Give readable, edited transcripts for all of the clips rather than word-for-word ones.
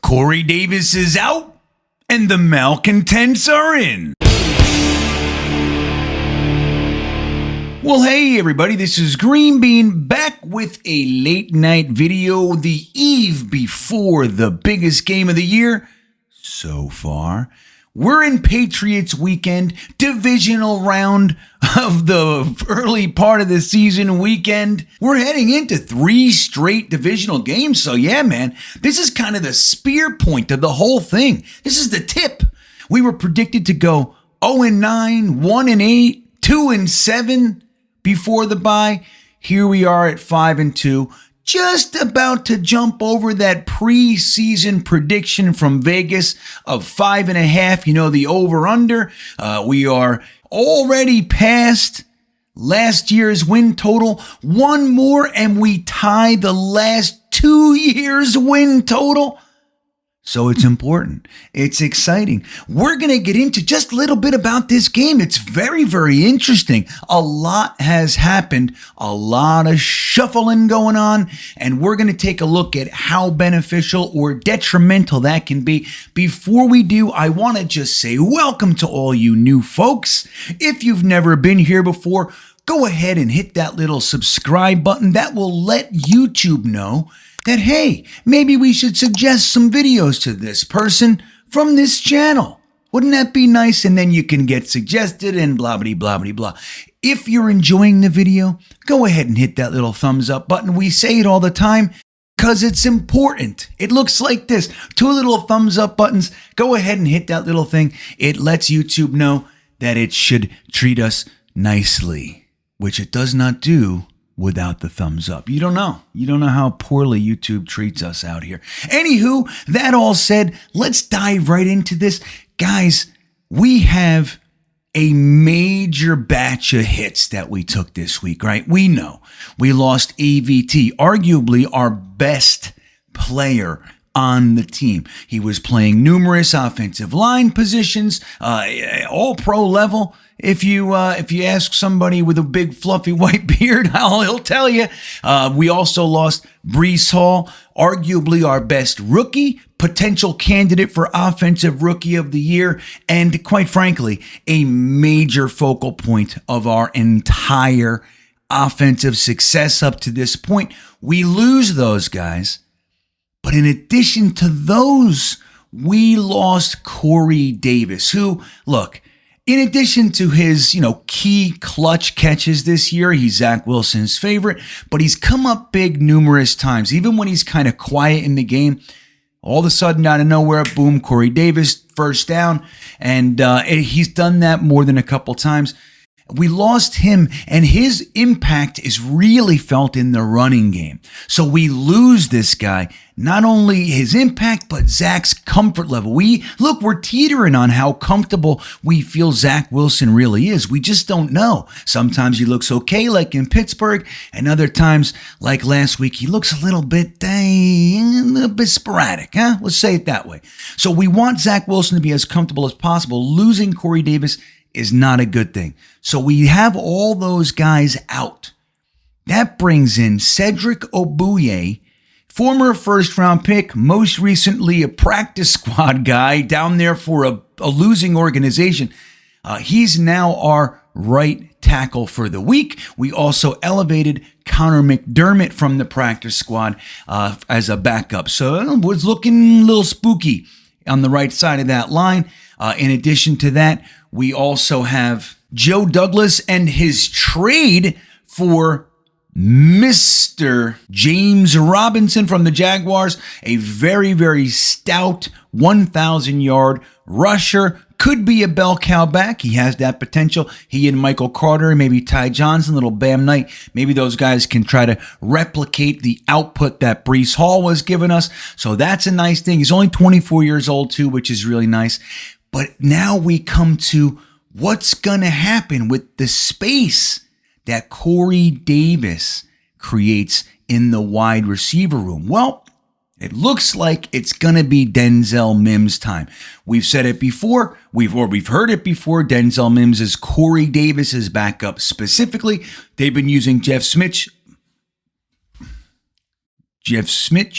Corey Davis is out, and the malcontents are in. Well, hey everybody, this is GreenBean back with a late night video the eve before the biggest game of the year so far. We're in Patriots weekend, divisional round of the early part of the season weekend. We're heading into 3 straight divisional games. So yeah, man, this is kind of the spear point of the whole thing. This is the tip. We were predicted to go 0-9, 1-8, 2-7 before the bye. Here we are at 5-2. Just about to jump over that preseason prediction from Vegas of 5.5, you know, the over-under. We are already past last year's win total. One more and we tie the last 2 years' win total. So it's important. It's exciting. We're going to get into just a little bit about this game. It's very, very interesting. A lot has happened, a lot of shuffling going on, and we're going to take a look at how beneficial or detrimental that can be. Before we do, I want to just say welcome to all you new folks. If you've never been here before, go ahead and hit that little subscribe button. That will let YouTube know that, hey, maybe we should suggest some videos to this person from this channel. Wouldn't that be nice? And then you can get suggested and blah, blah, blah, blah, blah. If you're enjoying the video, go ahead and hit that little thumbs up button. We say it all the time because it's important. It looks like this. 2 little thumbs up buttons. Go ahead and hit that little thing. It lets YouTube know that it should treat us nicely, which it does not do without the thumbs up. You don't know. You don't know how poorly YouTube treats us out here. Anywho, that all said, let's dive right into this. Guys, we have a major batch of hits that we took this week, right? We know we lost AVT, arguably our best player on the team. He was playing numerous offensive line positions, all pro level. If you ask somebody with a big fluffy white beard, he'll tell you. We also lost Breece Hall, arguably our best rookie, potential candidate for Offensive Rookie of the Year, and quite frankly, a major focal point of our entire offensive success up to this point. We lose those guys, but in addition to those, we lost Corey Davis, who, look, in addition to his, key clutch catches this year, he's Zach Wilson's favorite, but he's come up big numerous times. Even when he's kind of quiet in the game, all of a sudden, out of nowhere, boom, Corey Davis, first down, and he's done that more than a couple times. We lost him, and his impact is really felt in the running game. So we lose this guy, not only his impact, but Zach's comfort level. We're teetering on how comfortable we feel Zach Wilson really is. We just don't know. Sometimes he looks okay, like in Pittsburgh, and other times, like last week, he looks a little bit sporadic, huh? Let's say it that way. So we want Zach Wilson to be as comfortable as possible. Losing Corey Davis is not a good thing. So we have all those guys out. That brings in Cedric Ogbuye, former first-round pick, most recently a practice squad guy down there for a losing organization. He's now our right tackle for the week. We also elevated Connor McDermott from the practice squad as a backup. So it was looking a little spooky on the right side of that line. In addition to that, we also have Joe Douglas and his trade for Mr. James Robinson from the Jaguars, a very, very stout 1,000-yard rusher. Could be a bell cow back. He has that potential. He and Michael Carter, maybe Ty Johnson, little Bam Knight, maybe those guys can try to replicate the output that Breece Hall was giving us. So that's a nice thing. He's only 24 years old too, which is really nice. But now we come to what's going to happen with the space that Corey Davis creates in the wide receiver room. Well, it looks like it's going to be Denzel Mims time. We've said it before. We've heard it before. Denzel Mims is Corey Davis's backup specifically. They've been using Jeff Smith Jeff Smith,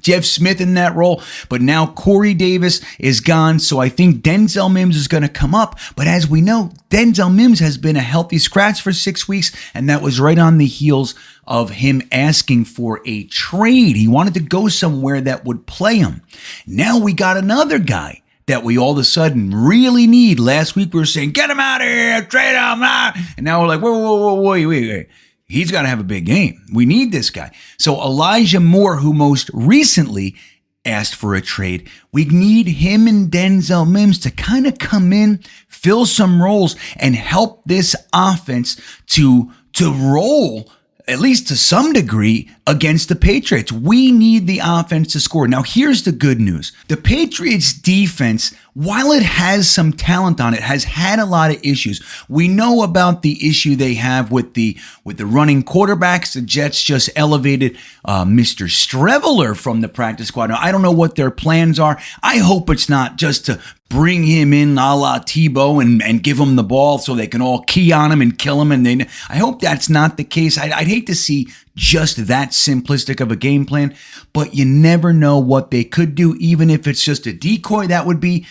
Jeff Smith in that role. But now Corey Davis is gone, so I think Denzel Mims is going to come up. But as we know, Denzel Mims has been a healthy scratch for 6 weeks, and that was right on the heels of him asking for a trade. He wanted to go somewhere that would play him. Now we got another guy that we all of a sudden really need. Last week we were saying, get him out of here, trade him, and now we're like, whoa, wait. He's got to have a big game. We need this guy. So Elijah Moore, who most recently asked for a trade, we need him and Denzel Mims to kind of come in, fill some roles, and help this offense to roll, at least to some degree, against the Patriots. We need the offense to score. Now, here's the good news. The Patriots defense, while it has some talent on it, has had a lot of issues. We know about the issue they have with the running quarterbacks. The Jets just elevated Mr. Streveler from the practice squad. Now, I don't know what their plans are. I hope it's not just to bring him in a la Tebow and give him the ball so they can all key on him and kill him. And I hope that's not the case. I'd hate to see just that simplistic of a game plan, but you never know what they could do. Even if it's just a decoy, that would be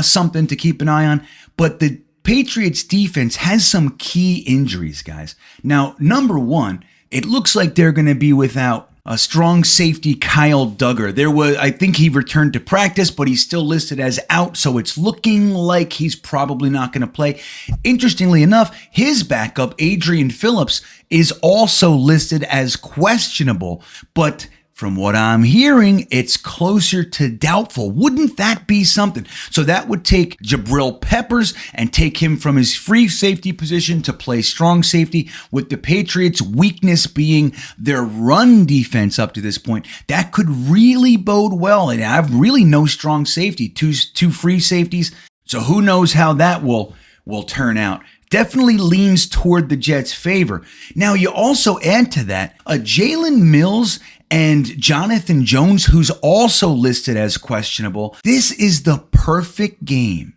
something to keep an eye on. But the Patriots defense has some key injuries, guys. Now, number one, it looks like they're going to be without a strong safety, Kyle Duggar. I think he returned to practice, but he's still listed as out, so it's looking like he's probably not going to play. Interestingly enough, his backup, Adrian Phillips, is also listed as questionable, but from what I'm hearing, it's closer to doubtful. Wouldn't that be something? So that would take Jabril Peppers and take him from his free safety position to play strong safety, with the Patriots' weakness being their run defense up to this point. That could really bode well. And I have really no strong safety, two free safeties. So who knows how that will turn out. Definitely leans toward the Jets' favor. Now, you also add to that Jalen Mills and Jonathan Jones, who's also listed as questionable. This is the perfect game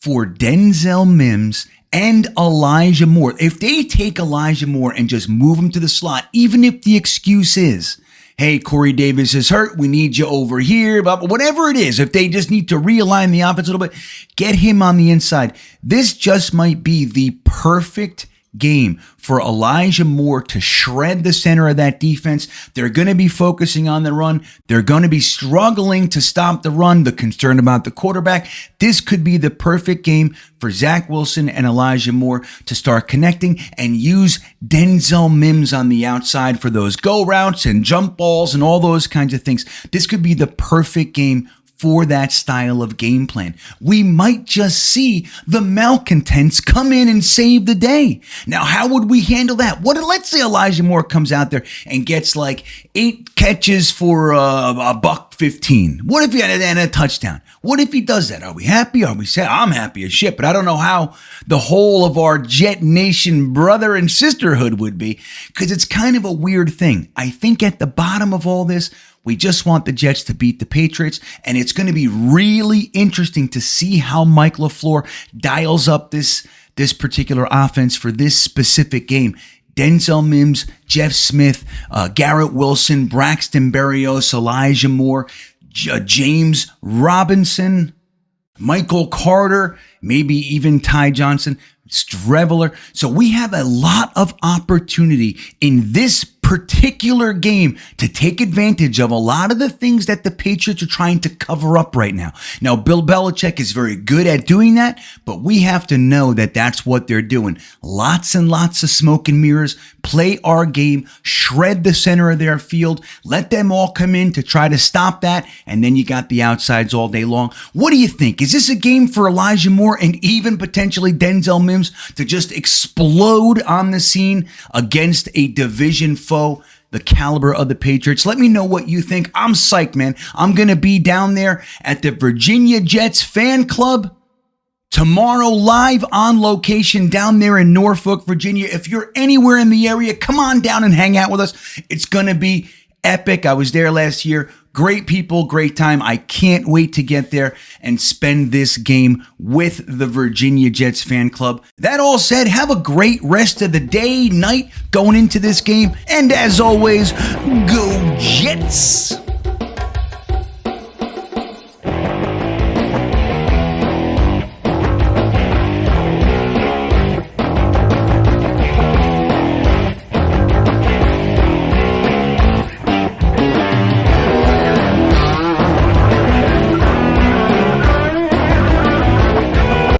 for Denzel Mims and Elijah Moore. If they take Elijah Moore and just move him to the slot, even if the excuse is, hey, Corey Davis is hurt, we need you over here, but whatever it is, if they just need to realign the offense a little bit, get him on the inside. This just might be the perfect game for Elijah Moore to shred the center of that defense. They're going to be focusing on the run. They're going to be struggling to stop the run. The concern about the quarterback. This could be the perfect game for Zach Wilson and Elijah Moore to start connecting and use Denzel Mims on the outside for those go routes and jump balls and all those kinds of things. This could be the perfect game for that style of game plan. We might just see the malcontents come in and save the day. Now, how would we handle that? Let's say Elijah Moore comes out there and gets like 8 catches for $115. What if he had a touchdown? What if he does that? Are we happy? Are we sad? I'm happy as shit, but I don't know how the whole of our Jetnation brother and sisterhood would be, because it's kind of a weird thing. I think at the bottom of all this, we just want the Jets to beat the Patriots, and it's going to be really interesting to see how Mike LaFleur dials up this particular offense for this specific game. Denzel Mims, Jeff Smith, Garrett Wilson, Braxton Berrios, Elijah Moore, James Robinson, Michael Carter, maybe even Ty Johnson, Streveler. So we have a lot of opportunity in this particular game to take advantage of a lot of the things that the Patriots are trying to cover up right now. Now, Bill Belichick is very good at doing that, but we have to know that that's what they're doing. Lots and lots of smoke and mirrors. Play our game, shred the center of their field, let them all come in to try to stop that, and then you got the outsides all day long. What do you think? Is this a game for Elijah Moore and even potentially Denzel Mims to just explode on the scene against a division foe the caliber of the Patriots? Let me know what you think. I'm psyched, man. I'm going to be down there at the Virginia Jets fan club tomorrow, live on location down there in Norfolk, Virginia. If you're anywhere in the area, come on down and hang out with us. It's going to be epic. I was there last year. Great people, great time. I can't wait to get there and spend this game with the Virginia Jets fan club. That all said, have a great rest of the day, night going into this game. And as always, go Jets.